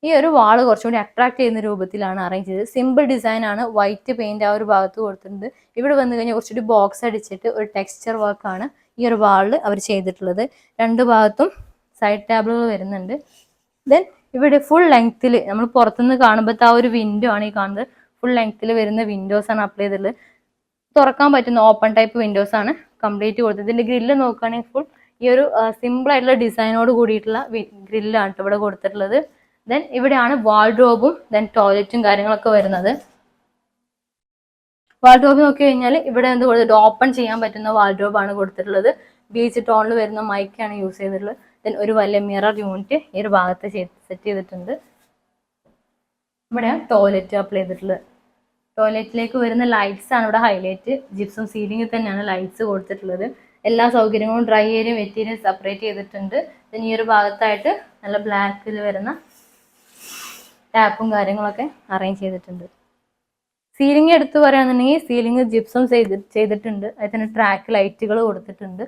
ഈ ഒരു വാള് കുറച്ചുകൂടി അട്രാക്ട് ചെയ്യുന്ന രൂപത്തിലാണ് അറേഞ്ച് ചെയ്തത്. സിമ്പിൾ ഡിസൈൻ ആണ്. വൈറ്റ് പെയിന്റ് ആ ഒരു ഭാഗത്ത് കൊടുത്തിട്ടുണ്ട്. ഇവിടെ വന്നു കഴിഞ്ഞാൽ കുറച്ചുകൂടി ബോക്സ് അടിച്ചിട്ട് ഒരു ടെക്സ്ചർ വർക്കാണ് ഈ ഒരു വാളിൽ അവർ ചെയ്തിട്ടുള്ളത്. രണ്ട് ഭാഗത്തും സൈഡ് ടേബിളുകൾ വരുന്നുണ്ട്. ദെൻ ഇവിടെ ഫുൾ ലെങ്ത്തിൽ നമ്മൾ പുറത്തുനിന്ന് കാണുമ്പോഴത്തെ ആ ഒരു വിൻഡോ ആണ് ഈ കാണുന്നത്. ഫുൾ ലെങ്ത്തിൽ വരുന്ന വിൻഡോസ് ആണ് അപ്ലൈ ചെയ്തിട്ടുള്ളത്. തുറക്കാൻ പറ്റുന്ന ഓപ്പൺ ടൈപ്പ് വിൻഡോസ് ആണ് കംപ്ലീറ്റ് കൊടുത്തത്. ഇതിന്റെ ഗ്രില്ല് നോക്കുകയാണെങ്കിൽ ഫുൾ ഈ ഒരു സിമ്പിൾ ആയിട്ടുള്ള ഡിസൈനോട് കൂടിയിട്ടുള്ള ഗ്രില്ലാണ് ഇവിടെ കൊടുത്തിട്ടുള്ളത്. ദെൻ ഇവിടെയാണ് വാൾഡ്രോബും ദെൻ ടോയ്ലറ്റും കാര്യങ്ങളൊക്കെ വരുന്നത്. വാൾഡ്രോബ് നോക്കി കഴിഞ്ഞാൽ ഇവിടെ എന്ത് കൊടുത്തിട്ട് ഓപ്പൺ ചെയ്യാൻ പറ്റുന്ന വാൾഡ്രോബാണ് കൊടുത്തിട്ടുള്ളത്. ബീച്ച് ടോണിൽ വരുന്ന മൈക്കാണ് യൂസ് ചെയ്തിട്ടുള്ളത്. ദെൻ ഒരു വലിയ മിറർ യൂണിറ്റ് ഈ ഒരു ഭാഗത്ത് സെറ്റ് ചെയ്തിട്ടുണ്ട്. ഇവിടെ ടോയ്ലറ്റ് അപ്ലൈ ചെയ്തിട്ടുള്ളത്. ടോയ്ലറ്റിലേക്ക് വരുന്ന ലൈറ്റ്സ് ആണ് ഇവിടെ ഹൈലൈറ്റ്. ജിപ്സം സീലിംഗിൽ തന്നെയാണ് ലൈറ്റ്സ് കൊടുത്തിട്ടുള്ളത്. എല്ലാ സൗകര്യങ്ങളും ഡ്രൈ ഏരിയയും വെറ്റ് ഏരിയയും സെപ്പറേറ്റ് ചെയ്തിട്ടുണ്ട്. ദെൻ ഈ ഒരു ഭാഗത്തായിട്ട് നല്ല ബ്ലാക്കിൽ വരുന്ന ടാപ്പും കാര്യങ്ങളൊക്കെ അറേഞ്ച് ചെയ്തിട്ടുണ്ട്. സീലിംഗ് എടുത്ത് പറയുകയാണെന്നുണ്ടെങ്കിൽ സീലിംഗ് ജിപ്സം ചെയ്തിട്ടുണ്ട്. അതിൽ തന്നെ ട്രാക്ക് ലൈറ്റുകൾ കൊടുത്തിട്ടുണ്ട്.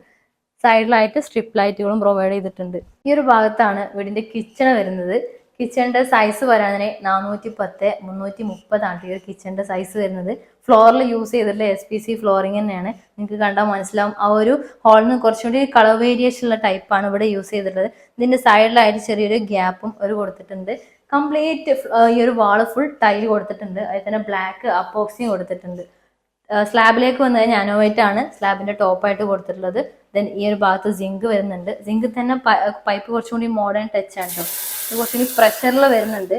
സൈഡിലായിട്ട് സ്ട്രിപ്പ് ലൈറ്റുകളും പ്രൊവൈഡ് ചെയ്തിട്ടുണ്ട്. ഈ ഒരു ഭാഗത്താണ് വീടിന്റെ കിച്ചൺ വരുന്നത്. കിച്ചണിന്റെ സൈസ് പറയുകയാണെങ്കിൽ 410x330 ഈ ഒരു കിച്ചണിന്റെ സൈസ് വരുന്നത്. ഫ്ലോറിൽ യൂസ് ചെയ്തിട്ടുള്ള SPC ഫ്ലോറിങ് തന്നെയാണ്. നിങ്ങൾക്ക് കണ്ടാൽ മനസ്സിലാവും. ആ ഒരു ഹോളിന് കുറച്ചുകൂടി കളർ വേരിയേഷൻ ഉള്ള ടൈപ്പാണ് ഇവിടെ യൂസ് ചെയ്തിട്ടുള്ളത്. ഇതിന്റെ സൈഡിലായിട്ട് ചെറിയൊരു ഗ്യാപ്പും ഒരു കൊടുത്തിട്ടുണ്ട്. കംപ്ലീറ്റ് ഈ ഒരു വാള് ഫുൾ ടൈൽ കൊടുത്തിട്ടുണ്ട്. അതിൽ തന്നെ ബ്ലാക്ക് അപ്പോക്സിയും കൊടുത്തിട്ടുണ്ട്. സ്ലാബിലേക്ക് വന്നു കഴിഞ്ഞാൽ അനോവൈറ്റ് ആണ് സ്ലാബിന്റെ ടോപ്പായിട്ട് കൊടുത്തിട്ടുള്ളത്. ദെൻ ഈ ഒരു ഭാഗത്ത് സിങ്ക് വരുന്നുണ്ട്. സിങ്ക് തന്നെ പൈപ്പ് കുറച്ചും കൂടി മോഡേൺ ടച്ച് ആണ് കേട്ടോ. കുറച്ചുകൂടി പ്രഷറിൽ വരുന്നുണ്ട്.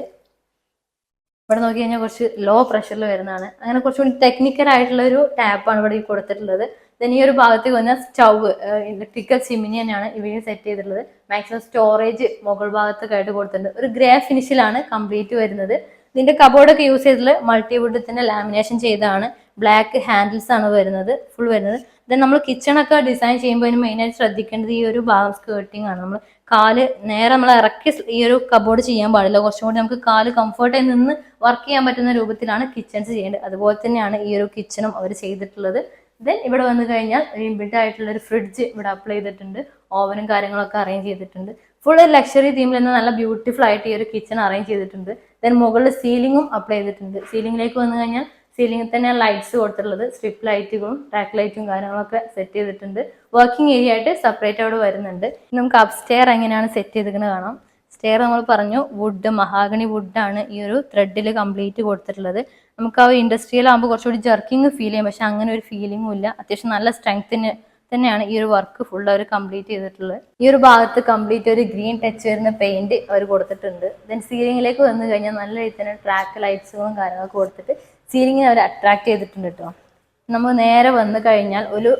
ഇവിടെ നോക്കി കഴിഞ്ഞാൽ കുറച്ച് ലോ പ്രഷറിൽ വരുന്നതാണ്. അങ്ങനെ കുറച്ചുകൂടി ടെക്നിക്കൽ ആയിട്ടുള്ള ഒരു ടാപ്പാണ് ഇവിടെ കൊടുത്തിട്ടുള്ളത്. ദെൻ ഈ ഒരു ഭാഗത്തേക്ക് വന്നാൽ സ്റ്റൗവ് ഇലക്ട്രിക്കൽ ചിമ്മിനി തന്നെയാണ് ഇവയും സെറ്റ് ചെയ്തിട്ടുള്ളത്. മാക്സിമം സ്റ്റോറേജ് മുകൾ ഭാഗത്തൊക്കെ ആയിട്ട് കൊടുത്തിട്ടുണ്ട്. ഒരു ഗ്രേ ഫിനിഷിലാണ് കംപ്ലീറ്റ് വരുന്നത്. ഇതിന്റെ കബോർഡൊക്കെ യൂസ് ചെയ്തിട്ടുള്ള മൾട്ടിവുഡ് തന്നെ ലാമിനേഷൻ ചെയ്തതാണ്. ബ്ലാക്ക് ഹാൻഡിൽസ് ആണ് വരുന്നത് ഫുൾ വരുന്നത്. ദെൻ നമ്മൾ കിച്ചണൊക്കെ ഡിസൈൻ ചെയ്യുമ്പോൾ അതിന് മെയിനായിട്ട് ശ്രദ്ധിക്കേണ്ടത് ഈ ഒരു ഭാഗം സ്കേർട്ടിംഗ് ആണ്. നമ്മൾ കാല് നേരെ നമ്മൾ ഇറക്കി ഈ ഒരു കബോർഡ് ചെയ്യാൻ പാടില്ല. കുറച്ചും കൂടി നമുക്ക് കാല് കംഫർട്ടായി നിന്ന് വർക്ക് ചെയ്യാൻ പറ്റുന്ന രൂപത്തിലാണ് കിച്ചൺസ് ചെയ്യേണ്ടത്. അതുപോലെ തന്നെയാണ് ഈ ഒരു കിച്ചണും അവർ ചെയ്തിട്ടുള്ളത്. ദെൻ ഇവിടെ വന്നു കഴിഞ്ഞാൽ ഇൻബിൽറ്റ് ആയിട്ടുള്ള ഒരു ഫ്രിഡ്ജ് ഇവിടെ അപ്ലൈ ചെയ്തിട്ടുണ്ട്. ഓവനും കാര്യങ്ങളൊക്കെ അറേഞ്ച് ചെയ്തിട്ടുണ്ട്. ഫുൾ ലക്ഷറി തീമിൽ നിന്ന് നല്ല ബ്യൂട്ടിഫുൾ ആയിട്ട് ഈ ഒരു കിച്ചൺ അറേഞ്ച് ചെയ്തിട്ടുണ്ട്. ദെൻ മുകളിൽ സീലിംഗും അപ്ലൈ ചെയ്തിട്ടുണ്ട്. സീലിംഗിലേക്ക് വന്നു കഴിഞ്ഞാൽ സീലിംഗിൽ തന്നെ ലൈറ്റ്സ് കൊടുത്തിട്ടുള്ളത്, സ്ട്രിപ്പ് ലൈറ്റുകളും ട്രാക്ക് ലൈറ്റും കാര്യങ്ങളൊക്കെ സെറ്റ് ചെയ്തിട്ടുണ്ട്. വർക്കിംഗ് ഏരിയ ആയിട്ട് സെപ്പറേറ്റ് അവിടെ വരുന്നുണ്ട്. നമുക്ക് അപ്സ്റ്റെയർ എങ്ങനെയാണ് സെറ്റ് ചെയ്തിരിക്കുന്നത് കാണാം. സ്റ്റെയർ നമ്മൾ പറഞ്ഞു വുഡ്, മഹാഗണി വുഡാണ് ഈ ഒരു ത്രെഡിൽ കംപ്ലീറ്റ് കൊടുത്തിട്ടുള്ളത്. നമുക്ക് ആ ഒരു ഇൻഡസ്ട്രിയൽ ആകുമ്പോൾ കുറച്ചുകൂടി ജർക്കിങ് ഫീൽ ചെയ്യും, പക്ഷെ അങ്ങനെ ഒരു ഫീലിംഗും ഇല്ല. അത്യാവശ്യം നല്ല സ്ട്രെങ്ത്തിന് തന്നെയാണ് ഈ ഒരു വർക്ക് ഫുൾ അവർ കംപ്ലീറ്റ് ചെയ്തിട്ടുള്ളത്. ഈ ഒരു ഭാഗത്ത് കംപ്ലീറ്റ് ഒരു ഗ്രീൻ ടച്ച് വരുന്ന പെയിന്റ് അവർ കൊടുത്തിട്ടുണ്ട്. ദെൻ സീലിംഗിലേക്ക് വന്നു കഴിഞ്ഞാൽ നല്ല രീതിയിൽ തന്നെ ട്രാക്ക് ലൈറ്റ്സുകളും കാര്യങ്ങളൊക്കെ കൊടുത്തിട്ട് സീലിംഗിനെ അവർ അട്രാക്ട് ചെയ്തിട്ടുണ്ട് കേട്ടോ. നമ്മൾ നേരെ വന്നു കഴിഞ്ഞാൽ ഒരു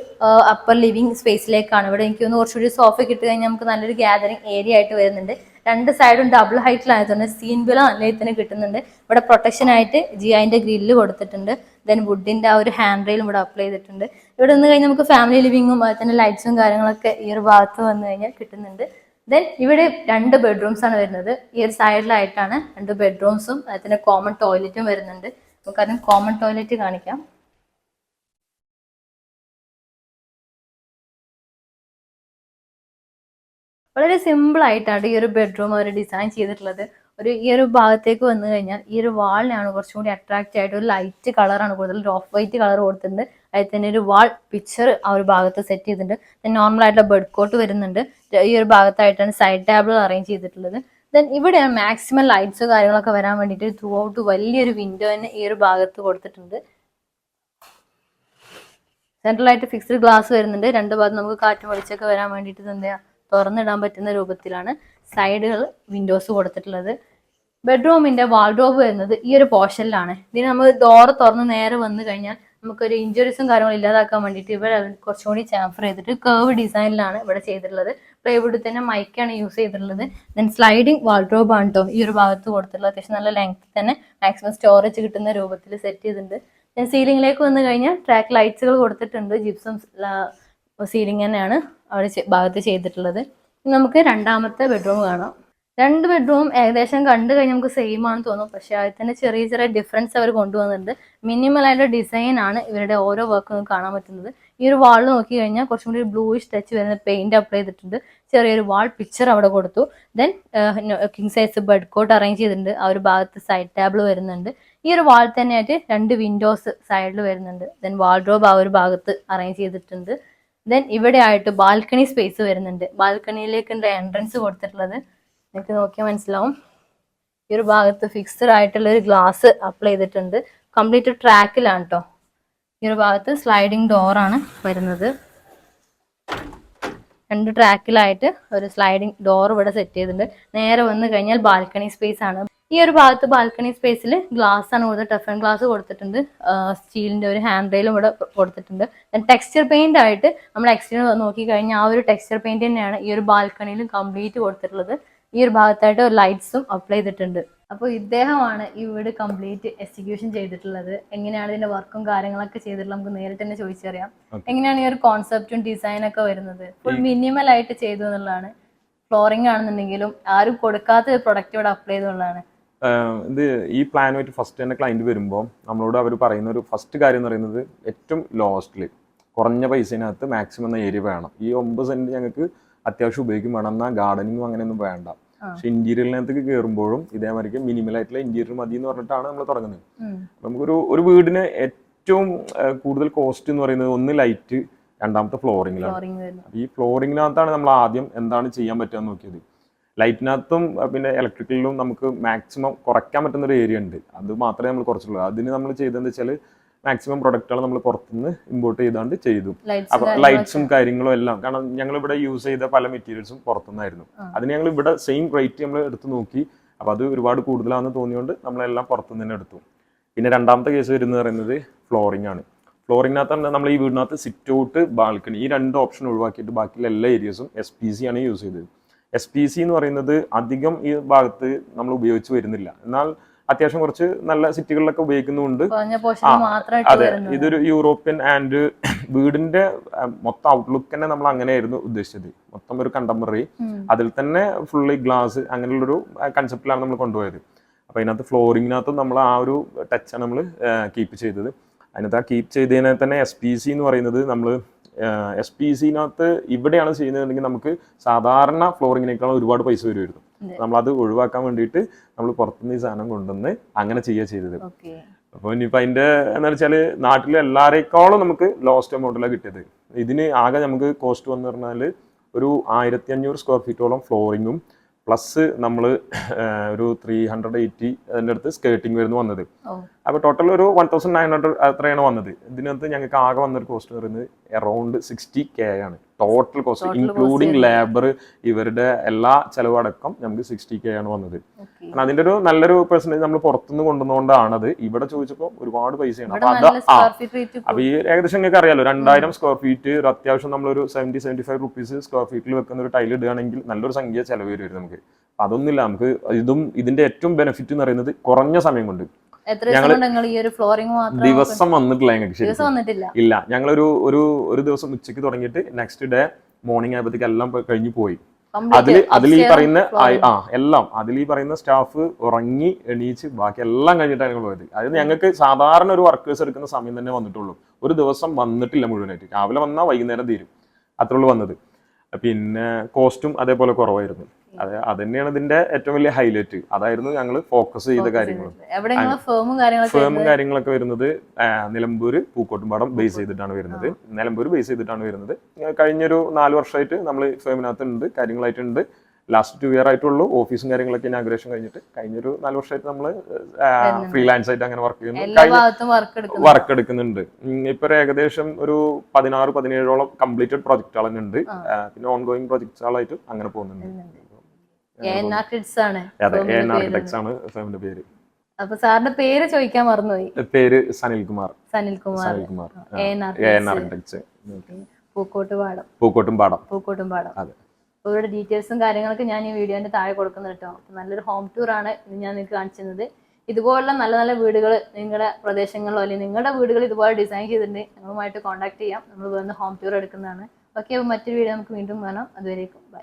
അപ്പർ ലിവിങ് സ്പേസിലേക്കാണ്. ഇവിടെ എനിക്ക് ഒന്ന് കുറച്ചുകൂടി സോഫ കിട്ടി കഴിഞ്ഞാൽ നമുക്ക് നല്ലൊരു ഗ്യാതറിംഗ് ഏരിയ ആയിട്ട് വരുന്നുണ്ട്. രണ്ട് സൈഡും ഡബിൾ ഹൈറ്റിലായതുകൊണ്ട് സീൻ ബില നല്ല രീതിയിൽ തന്നെ കിട്ടുന്നുണ്ട്. ഇവിടെ പ്രൊട്ടക്ഷൻ ആയിട്ട് ജിഐന്റെ ഗ്രില്ല് കൊടുത്തിട്ടുണ്ട്. ദെൻ വുഡിന്റെ ആ ഒരു ഹാൻഡ് റെയിലും ഇവിടെ അപ്ലൈ ചെയ്തിട്ടുണ്ട്. ഇവിടെ നിന്ന് കഴിഞ്ഞാൽ നമുക്ക് ഫാമിലി ലിവിങ്ങും അതിന്റെ ലൈറ്റ്സും കാര്യങ്ങളൊക്കെ ഈ ഒരു ഭാഗത്ത് വന്നു കഴിഞ്ഞാൽ കിട്ടുന്നുണ്ട്. ദെൻ ഇവിടെ 2 ബെഡ്റൂംസ് ആണ് വരുന്നത്. ഈ ഒരു സൈഡിലായിട്ടാണ് 2 ബെഡ്റൂംസും അതിന്റെ കോമൺ ടോയ്ലറ്റും വരുന്നുണ്ട്. നമുക്ക് അതിന് കോമൺ ടോയ്ലറ്റ് കാണിക്കാം. വളരെ സിമ്പിൾ ആയിട്ടാണ് ഈ ഒരു ബെഡ്റൂം അവർ ഡിസൈൻ ചെയ്തിട്ടുള്ളത്. ഈ ഒരു ഭാഗത്തേക്ക് വന്നു കഴിഞ്ഞാൽ ഈ ഒരു വാളിനാണ് കുറച്ചും കൂടി അട്രാക്റ്റ് ആയിട്ട് ഒരു ലൈറ്റ് കളറാണ് കൂടുതൽ, ഓഫ് വൈറ്റ് കളർ കൊടുത്തിട്ടുണ്ട്. അതിൽ തന്നെ ഒരു വാൾ പിക്ചർ ആ ഒരു ഭാഗത്ത് സെറ്റ് ചെയ്തിട്ടുണ്ട്. നോർമൽ ആയിട്ടുള്ള ബെഡ് കോട്ട് വരുന്നുണ്ട്. ഈ ഒരു ഭാഗത്തായിട്ടാണ് സൈഡ് ടേബിൾ അറേഞ്ച് ചെയ്തിട്ടുള്ളത്. ദെൻ ഇവിടെയാണ് മാക്സിമം ലൈറ്റ്സ് കാര്യങ്ങളൊക്കെ വരാൻ വേണ്ടിയിട്ട് ത്രൂ ഔട്ട് വലിയൊരു വിൻഡോ തന്നെ ഈ ഒരു ഭാഗത്ത് കൊടുത്തിട്ടുണ്ട്. സെൻട്രലായിട്ട് ഫിക്സ്ഡ് ഗ്ലാസ് വരുന്നുണ്ട്. 2 ഭാഗത്ത് നമുക്ക് കാറ്റും വെളിച്ചൊക്കെ വരാൻ വേണ്ടിയിട്ട് എന്താ തുറന്നിടാൻ പറ്റുന്ന രൂപത്തിലാണ് സൈഡുകൾ വിൻഡോസ് കൊടുത്തിട്ടുള്ളത്. ബെഡ്റൂമിന്റെ വാൾഡ്രോബ് വരുന്നത് ഈ ഒരു പോർഷനിലാണ്. ഇതിന് നമ്മൾ ഡോറ് തുറന്ന് നേരെ വന്നു കഴിഞ്ഞാൽ നമുക്കൊരു ഇഞ്ചുറീസും കാര്യങ്ങളും ഇല്ലാതാക്കാൻ വേണ്ടിയിട്ട് ഇവിടെ കുറച്ചും കൂടി ചാംഫർ ചെയ്തിട്ട് കേർവ് ഡിസൈനിലാണ് ഇവിടെ ചെയ്തിട്ടുള്ളത്. പ്ലൈവുഡ് തന്നെ മൈക്കാണ് യൂസ് ചെയ്തിട്ടുള്ളത്. ദെൻ സ്ലൈഡിങ് വാൾഡ്രോബ് ആണ് കേട്ടോ ഈ ഒരു ഭാഗത്ത് കൊടുത്തിട്ടുള്ളത്. അത്യാവശ്യം നല്ല ലെങ്ത് തന്നെ മാക്സിമം സ്റ്റോറേജ് കിട്ടുന്ന രൂപത്തിൽ സെറ്റ് ചെയ്തിട്ടുണ്ട്. ദെൻ സീലിംഗിലേക്ക് വന്നു കഴിഞ്ഞാൽ ട്രാക്ക് ലൈറ്റ്സുകൾ കൊടുത്തിട്ടുണ്ട്. ജിപ്സം സീലിംഗ് തന്നെയാണ് അവിടെ ഭാഗത്ത് ചെയ്തിട്ടുള്ളത്. നമുക്ക് രണ്ടാമത്തെ ബെഡ്റൂം കാണാം. 2 ബെഡ്റൂം ഏകദേശം കണ്ടു കഴിഞ്ഞാൽ നമുക്ക് സെയിം ആണെന്ന് തോന്നും, പക്ഷെ അതിൽ തന്നെ ചെറിയ ചെറിയ ഡിഫറൻസ് അവർ കൊണ്ടുവന്നിട്ടുണ്ട്. മിനിമൽ ആയിട്ടുള്ള ഡിസൈൻ ആണ് ഇവരുടെ ഓരോ വർക്കും കാണാൻ പറ്റുന്നത്. ഈ ഒരു വാൾ നോക്കി കഴിഞ്ഞാൽ കുറച്ചും കൂടി ബ്ലൂയിഷ് ടച്ച് വരുന്ന പെയിന്റ് അപ്ലൈ ചെയ്തിട്ടുണ്ട്. ചെറിയൊരു വാൾ പിക്ചർ അവിടെ കൊടുത്തു. Then king size bed cot arrange ചെയ്തിട്ടുണ്ട്. ആ ഒരു ഭാഗത്ത് സൈഡ് ടേബിൾ വരുന്നുണ്ട്. ഈ ഒരു വാൾ തന്നെയായിട്ട് 2 വിൻഡോസ് സൈഡിൽ വരുന്നുണ്ട്. ദെൻ വാൾഡ്രോബ് ആ ഒരു ഭാഗത്ത് അറേഞ്ച് ചെയ്തിട്ടുണ്ട്. ദെൻ ഇവിടെ ആയിട്ട് ബാൽക്കണി സ്പേസ് വരുന്നുണ്ട്. ബാൽക്കണിയിലേക്ക് എൻട്രൻസ് കൊടുത്തിട്ടുള്ളത് നിങ്ങൾക്ക് നോക്കിയാൽ മനസ്സിലാവും. ഈ ഒരു ഭാഗത്ത് ഫിക്സ്ഡ് ആയിട്ടുള്ള ഒരു ഗ്ലാസ് അപ്ലൈ ചെയ്തിട്ടുണ്ട്. കംപ്ലീറ്റ് ട്രാക്കിലാണ് കേട്ടോ. ഈ ഒരു ഭാഗത്ത് സ്ലൈഡിങ് ഡോറാണ് വരുന്നത്. 2 ട്രാക്കിലായിട്ട് ഒരു സ്ലൈഡിങ് ഡോർ ഇവിടെ സെറ്റ് ചെയ്തിട്ടുണ്ട്. നേരെ വന്നു കഴിഞ്ഞാൽ ബാൽക്കണി സ്പേസ് ആണ്. ഈ ഒരു ഭാഗത്ത് ബാൽക്കണി സ്പേസിൽ ഗ്ലാസ് ആണ് കൊടുത്തത്. ടഫൻ ഗ്ലാസ് കൊടുത്തിട്ടുണ്ട്. സ്റ്റീലിന്റെ ഒരു ഹാൻഡ് റെയിലും ഇവിടെ കൊടുത്തിട്ടുണ്ട്. ടെക്സ്ചർ പെയിന്റ് ആയിട്ട് നമ്മൾ എക്സ്റ്റീരിയർ നോക്കി കഴിഞ്ഞാൽ ആ ഒരു ടെക്സ്ചർ പെയിന്റ് തന്നെയാണ് ഈ ഒരു ബാൽക്കണിയിലും കംപ്ലീറ്റ് കൊടുത്തിട്ടുള്ളത്. ഈ ഒരു ഭാഗത്തായിട്ട് ലൈറ്റ്സും അപ്ലൈ ചെയ്തിട്ടുണ്ട്. അപ്പോൾ ഇദ്ദേഹമാണ് ഈ വീട് കംപ്ലീറ്റ് എക്സിക്യൂഷൻ ചെയ്തിട്ടുള്ളത്. എങ്ങനെയാണ് ഇതിന്റെ വർക്കും കാര്യങ്ങളൊക്കെ ചെയ്തിട്ടുള്ളത് നമുക്ക് നേരിട്ട് തന്നെ ചോദിച്ചറിയാം. എങ്ങനെയാണ് ഈ ഒരു കോൺസെപ്റ്റും ഡിസൈനൊക്കെ വരുന്നത്? ഫുൾ മിനിമൽ ആയിട്ട് ചെയ്തു എന്നുള്ളതാണ്. ഫ്ലോറിംഗ് ആണെന്നുണ്ടെങ്കിലും ആരും കൊടുക്കാത്ത പ്രൊഡക്റ്റ് ഇവിടെ അപ്ലൈ ചെയ്തുള്ളതാണ്. ഇത് ഈ പ്ലാനുമായിട്ട് ഫസ്റ്റ് തന്നെ ക്ലയൻറ്റ് വരുമ്പോൾ നമ്മളോട് അവർ പറയുന്ന ഒരു ഫസ്റ്റ് കാര്യം എന്ന് പറയുന്നത് ഏറ്റവും ലോസ്റ്റിൽ കുറഞ്ഞ പൈസേനകത്ത് മാക്സിമം എന്ന ഏരിയ വേണം. ഈ 9 സെന്റ് ഞങ്ങൾക്ക് അത്യാവശ്യം ഉപയോഗിക്കും വേണം. എന്നാൽ ഗാർഡനിങ്ങും അങ്ങനെയൊന്നും വേണ്ട. പക്ഷെ ഇന്റീരിയറിനകത്തേക്ക് കയറുമ്പോഴും ഇതേമാതിരിക്ക് മിനിമൽ ആയിട്ടുള്ള ഇന്റീരിയർ മതി എന്ന് പറഞ്ഞിട്ടാണ് നമ്മൾ തുടങ്ങുന്നത്. നമുക്കൊരു വീടിന് ഏറ്റവും കൂടുതൽ കോസ്റ്റ് എന്ന് പറയുന്നത് ഒന്ന് ലൈറ്റ്, രണ്ടാമത്തെ ഫ്ലോറിങ്ങിലാണ്. ഈ ഫ്ലോറിങ്ങിനകത്താണ് നമ്മൾ ആദ്യം എന്താണ് ചെയ്യാൻ പറ്റുക നോക്കിയത്. ലൈറ്റിനകത്തും പിന്നെ ഇലക്ട്രിക്കലിലും നമുക്ക് മാക്സിമം കുറയ്ക്കാൻ പറ്റുന്ന ഒരു ഏരിയ ഉണ്ട്. അത് മാത്രമേ നമ്മൾ കുറച്ചുള്ളൂ. അതിന് നമ്മൾ ചെയ്തതെന്ന് വെച്ചാൽ മാക്സിമം പ്രൊഡക്റ്റുകൾ നമ്മൾ പുറത്തുനിന്ന് ഇമ്പോർട്ട് ചെയ്താണ്ട് ചെയ്തു. അപ്പോൾ ലൈറ്റ്സും കാര്യങ്ങളും എല്ലാം, കാരണം ഞങ്ങൾ ഇവിടെ യൂസ് ചെയ്ത പല മെറ്റീരിയൽസും പുറത്തുനിന്നായിരുന്നു. അതിന് ഞങ്ങൾ ഇവിടെ സെയിം റേറ്റ് നമ്മൾ എടുത്ത് നോക്കി. അപ്പോൾ അത് ഒരുപാട് കൂടുതലാണെന്ന് തോന്നിയോണ്ട് നമ്മളെല്ലാം പുറത്തുനിന്ന് തന്നെ എടുത്തു. പിന്നെ രണ്ടാമത്തെ കേസ് വരുന്നത് പറയുന്നത് ഫ്ലോറിംഗ് ആണ്. ഫ്ലോറിങ്ങിനകത്താണ് നമ്മൾ ഈ വീടിനകത്ത് സിറ്റ് ഔട്ട്, ബാൽക്കണി ഈ 2 ഓപ്ഷൻ ഒഴിവാക്കിയിട്ട് ബാക്കിയുള്ള എല്ലാ ഏരിയസും SPC ആണ് യൂസ് ചെയ്തത്. SPC എന്ന് പറയുന്നത് അധികം ഈ ഭാഗത്ത് നമ്മൾ ഉപയോഗിച്ച് വരുന്നില്ല. എന്നാൽ അത്യാവശ്യം കുറച്ച് നല്ല സിറ്റികളിലൊക്കെ ഉപയോഗിക്കുന്നുണ്ട്. കുറഞ്ഞ പോർഷൻ മാത്രമായിട്ട് അതെ, വരുന്നത്. ഇതൊരു യൂറോപ്യൻ ആൻഡ് വീടിന്റെ മൊത്തം ഔട്ട്ലുക്ക് തന്നെ നമ്മൾ അങ്ങനെയായിരുന്നു ഉദ്ദേശിച്ചത്. മൊത്തം ഒരു കണ്ടംപററി, അതിൽ തന്നെ ഫുള്ളി ഗ്ലാസ് അങ്ങനെയുള്ളൊരു കൺസെപ്റ്റിലാണ് നമ്മൾ കൊണ്ടുപോയത്. അപ്പൊ അതിനകത്ത് ഫ്ലോറിങ്ങിനകത്തും നമ്മൾ ആ ഒരു ടച്ചാണ് നമ്മൾ കീപ്പ് ചെയ്തത്. അതിനകത്ത് ആ കീപ്പ് ചെയ്തതിനെ തന്നെ SPC എന്ന് പറയുന്നത് നമ്മൾ SPCനകത്ത് ഇവിടെയാണ് ചെയ്യുന്നതെങ്കിൽ നമുക്ക് സാധാരണ ഫ്ലോറിങ്ങിനേക്കാളും ഒരുപാട് പൈസ വരുമായിരുന്നു. നമ്മളത് ഒഴിവാക്കാൻ വേണ്ടിയിട്ട് നമ്മൾ പുറത്തുനിന്ന് ഈ സാധനം കൊണ്ടുവന്ന് അങ്ങനെ ചെയ്യുക ചെയ്തത്. അപ്പോൾ ഇനിയിപ്പോൾ അതിൻ്റെ എന്താ വെച്ചാൽ നാട്ടിലെ എല്ലാവരേക്കാളും നമുക്ക് ലോസ്റ്റ് എമൗണ്ടിലാണ് കിട്ടിയത്. ഇതിന് ആകെ നമുക്ക് കോസ്റ്റ് വന്നു പറഞ്ഞാൽ ഒരു 1500 സ്ക്വയർ ഫീറ്റോളം ഫ്ലോറിങ്ങും പ്ലസ് നമ്മൾ ഒരു 380 അതിൻ്റെ അടുത്ത് സ്കേർട്ടിങ് വരുന്നു വന്നത്. അപ്പോൾ ടോട്ടൽ ഒരു 1900 അത്രയാണ് വന്നത്. ഇതിനകത്ത് ഞങ്ങൾക്ക് ആകെ വന്നൊരു കോസ്റ്റ് പറയുന്നത് അറൗണ്ട് 60K ആണ് ടോട്ടൽ കോസ്റ്റ്, ഇൻക്ലൂഡിങ് ലേബർ ഇവരുടെ എല്ലാ ചെലവടക്കം നമുക്ക് 60K ആണ് വന്നത്. കാരണം അതിന്റെ ഒരു നല്ലൊരു പെർസെന്റേജ് നമ്മൾ പുറത്തുനിന്ന് കൊണ്ടുവന്നുകൊണ്ടാണത്. ഇവിടെ ചോദിച്ചപ്പോൾ ഒരുപാട് പൈസയാണ്. അപ്പൊ ഈ ഏകദേശം നിങ്ങൾക്ക് അറിയാലോ 2000 സ്ക്വയർ ഫീറ്റ് ഒരു അത്യാവശ്യം നമ്മളൊരു 70-75 റുപ്പീസ് സ്ക്വയർ ഫീറ്റിൽ വെക്കുന്ന ഒരു ടൈൽ ഇടുകയാണെങ്കിൽ നല്ലൊരു സംഖ്യ ചെലവ് വരും നമുക്ക്. അതൊന്നുമില്ല, നമുക്ക് ഇതിന്റെ ഏറ്റവും ബെനിഫിറ്റ് എന്ന് പറയുന്നത് കുറഞ്ഞ സമയം കൊണ്ട് ദിവസം വന്നിട്ടില്ല ഞങ്ങൾക്ക് ഇല്ല. ഞങ്ങളൊരു ഒരു ദിവസം ഉച്ചയ്ക്ക് തുടങ്ങിയിട്ട് നെക്സ്റ്റ് ഡേ മോർണിംഗ് ആയപ്പോഴത്തേക്ക് എല്ലാം കഴിഞ്ഞു പോയി. അതിൽ ഈ പറയുന്ന എല്ലാം അതിൽ ഈ പറയുന്ന സ്റ്റാഫ് ഉറങ്ങി എണീച്ച് ബാക്കി എല്ലാം കഴിഞ്ഞിട്ടാണ് ഞങ്ങൾ പോയത്. അതായത് ഞങ്ങൾക്ക് സാധാരണ ഒരു വർക്കേഴ്സ് എടുക്കുന്ന സമയം തന്നെ വന്നിട്ടുള്ളൂ. ഒരു ദിവസം വന്നിട്ടില്ല മുഴുവനായിട്ട്. രാവിലെ വന്നാൽ വൈകുന്നേരം തീരും, അത്രയുള്ളൂ വന്നത്. പിന്നെ കോസ്റ്റും അതേപോലെ കുറവായിരുന്നു. അത് തന്നെയാണ് ഇതിന്റെ ഏറ്റവും വലിയ ഹൈലൈറ്റ്. അതായിരുന്നു ഞങ്ങൾ ഫോക്കസ് ചെയ്ത കാര്യങ്ങളും. ഫേമും കാര്യങ്ങളൊക്കെ വരുന്നത് നിലമ്പൂര് പൂക്കോട്ടുംപാടം ബേസ് ചെയ്തിട്ടാണ് വരുന്നത്. കഴിഞ്ഞൊരു 4 വർഷമായിട്ട് നമ്മൾ ഫേമിനകത്ത് ഉണ്ട്, കാര്യങ്ങളായിട്ടുണ്ട്. ലാസ്റ്റ് 2 ഇയർ ആയിട്ടുള്ളൂ ഓഫീസും കാര്യങ്ങളൊക്കെ ഇനാഗുറേഷൻ കഴിഞ്ഞിട്ട്. കഴിഞ്ഞൊരു 4 വർഷമായിട്ട് നമ്മൾ ഫ്രീലാൻസ് ആയിട്ട് അങ്ങനെ വർക്ക് എടുക്കുന്നുണ്ട്. ഇപ്പൊ ഏകദേശം ഒരു 16-17ഓളം കംപ്ലീറ്റഡ് പ്രൊജക്ടുകൾ ഉണ്ട്. പിന്നെ ഓൺഗോയിങ് പ്രൊജക്ടുകളായിട്ട് അങ്ങനെ പോകുന്നുണ്ട്. പേര്. അപ്പൊ സാറിന്റെ പേര് ചോദിക്കാൻ മറന്നുപോയി. പേര് സനിൽകുമാർ. പൂക്കോട്ടുംപാടം. അതെ. അവരുടെ ഡീറ്റെയിൽസും കാര്യങ്ങളൊക്കെ ഞാൻ ഈ വീഡിയോന്റെ താഴെ കൊടുക്കുന്നു കേട്ടോ. നല്ലൊരു ഹോം ടൂർ ആണ് ഇത് ഞാൻ നിങ്ങൾക്ക് കാണിച്ചത്. ഇതുപോലുള്ള നല്ല നല്ല വീടുകൾ നിങ്ങളുടെ പ്രദേശങ്ങളിലോ അല്ലെങ്കിൽ നിങ്ങളുടെ വീടുകൾ ഇതുപോലെ ഡിസൈൻ ചെയ്തിട്ടുണ്ട്, ഞങ്ങളുമായിട്ട് കോൺടാക്ട് ചെയ്യാം. നമ്മൾ വന്ന് ഹോം ടൂർ എടുക്കുന്നതാണ്. ഓക്കെ, അപ്പോൾ മറ്റൊരു വീഡിയോ നമുക്ക് വീണ്ടും കാണാം. അതുവരേക്കും ബൈ.